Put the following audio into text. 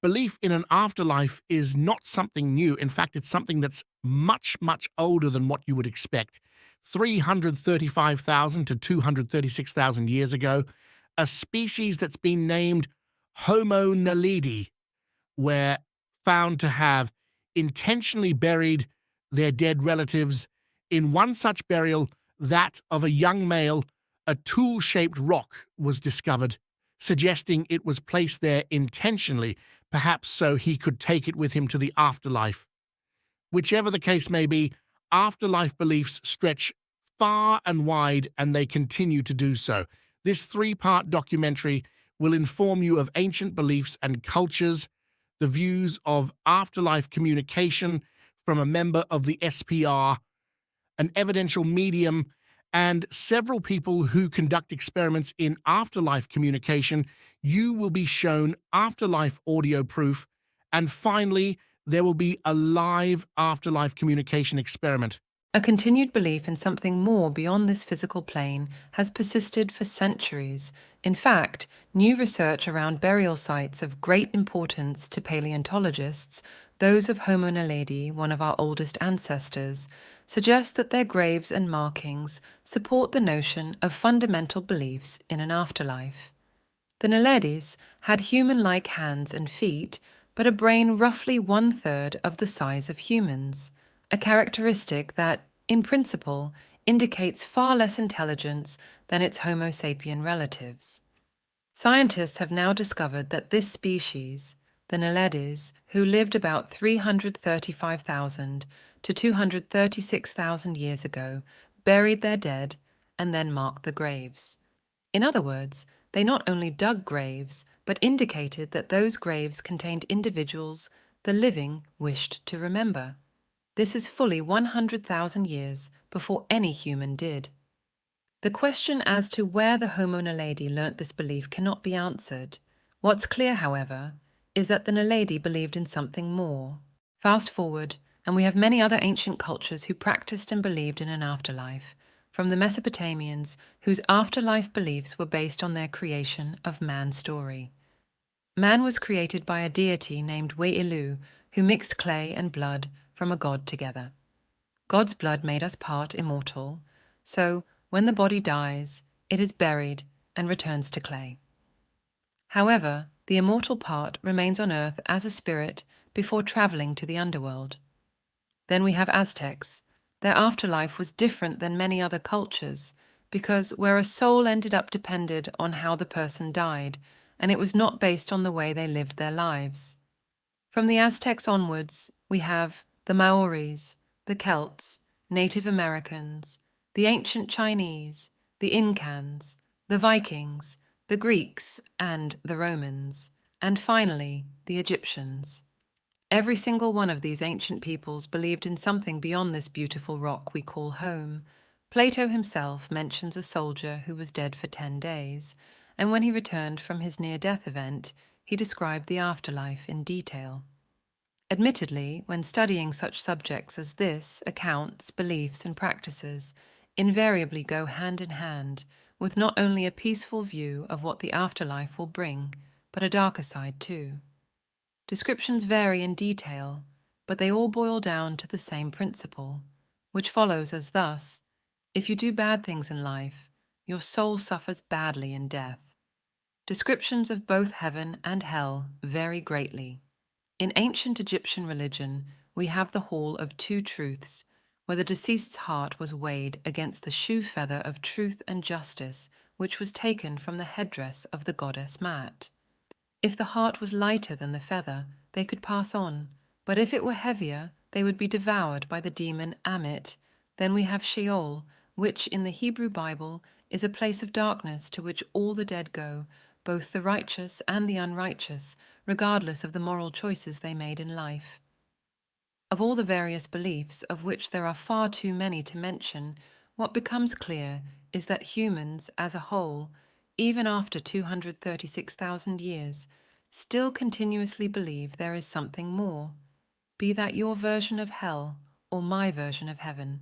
Belief in an afterlife is not something new. In fact, it's something that's much, much older than what you would expect. 335,000 to 236,000 years ago, a species that's been named Homo naledi were found to have intentionally buried their dead relatives. In one such burial, that of a young male, a tool-shaped rock was discovered, suggesting it was placed there intentionally, perhaps so he could take it with him to the afterlife. Whichever the case may be, afterlife beliefs stretch far and wide, and they continue to do so. This three-part documentary will inform you of ancient beliefs and cultures, the views of afterlife communication from a member of the SPR, an evidential medium, and several people who conduct experiments in afterlife communication. You will be shown afterlife audio proof, and finally, there will be a live afterlife communication experiment. A continued belief in something more beyond this physical plane has persisted for centuries. In fact, new research around burial sites of great importance to paleontologists, those of Homo naledi, one of our oldest ancestors, suggest that their graves and markings support the notion of fundamental beliefs in an afterlife. The Naledis had human-like hands and feet, but a brain roughly one-third of the size of humans, a characteristic that, in principle, indicates far less intelligence than its Homo sapien relatives. Scientists have now discovered that this species, the Naledis, who lived about 335,000 to 236,000 years ago, buried their dead and then marked the graves. In other words, they not only dug graves, but indicated that those graves contained individuals the living wished to remember. This is fully 100,000 years before any human did. The question as to where the Homo naledi learnt this belief cannot be answered. What's clear, however, is that the Naledi believed in something more. Fast forward, and we have many other ancient cultures who practiced and believed in an afterlife, from the Mesopotamians, whose afterlife beliefs were based on their creation of man's story. Man was created by a deity named Wei'ilu, who mixed clay and blood from a god together. God's blood made us part immortal, so when the body dies, it is buried and returns to clay. However, the immortal part remains on earth as a spirit before traveling to the underworld. Then we have Aztecs. Their afterlife was different than many other cultures because where a soul ended up depended on how the person died, and it was not based on the way they lived their lives. From the Aztecs onwards, we have the Maoris, the Celts, Native Americans, the ancient Chinese, the Incans, the Vikings, the Greeks, and the Romans, and finally, the Egyptians. Every single one of these ancient peoples believed in something beyond this beautiful rock we call home. Plato himself mentions a soldier who was dead for 10 days, and when he returned from his near-death event, he described the afterlife in detail. Admittedly, when studying such subjects as this, accounts, beliefs, and practices invariably go hand in hand with not only a peaceful view of what the afterlife will bring, but a darker side too. Descriptions vary in detail, but they all boil down to the same principle, which follows as thus: if you do bad things in life, your soul suffers badly in death. Descriptions of both heaven and hell vary greatly. In ancient Egyptian religion, we have the Hall of Two Truths, where the deceased's heart was weighed against the shoe feather of truth and justice, which was taken from the headdress of the goddess Maat. If the heart was lighter than the feather, they could pass on, but if it were heavier, they would be devoured by the demon Amit. Then we have Sheol, which in the Hebrew Bible is a place of darkness to which all the dead go, both the righteous and the unrighteous, regardless of the moral choices they made in life. Of all the various beliefs, of which there are far too many to mention, what becomes clear is that humans, as a whole, even after 236,000 years, still continuously believe there is something more, be that your version of hell or my version of heaven.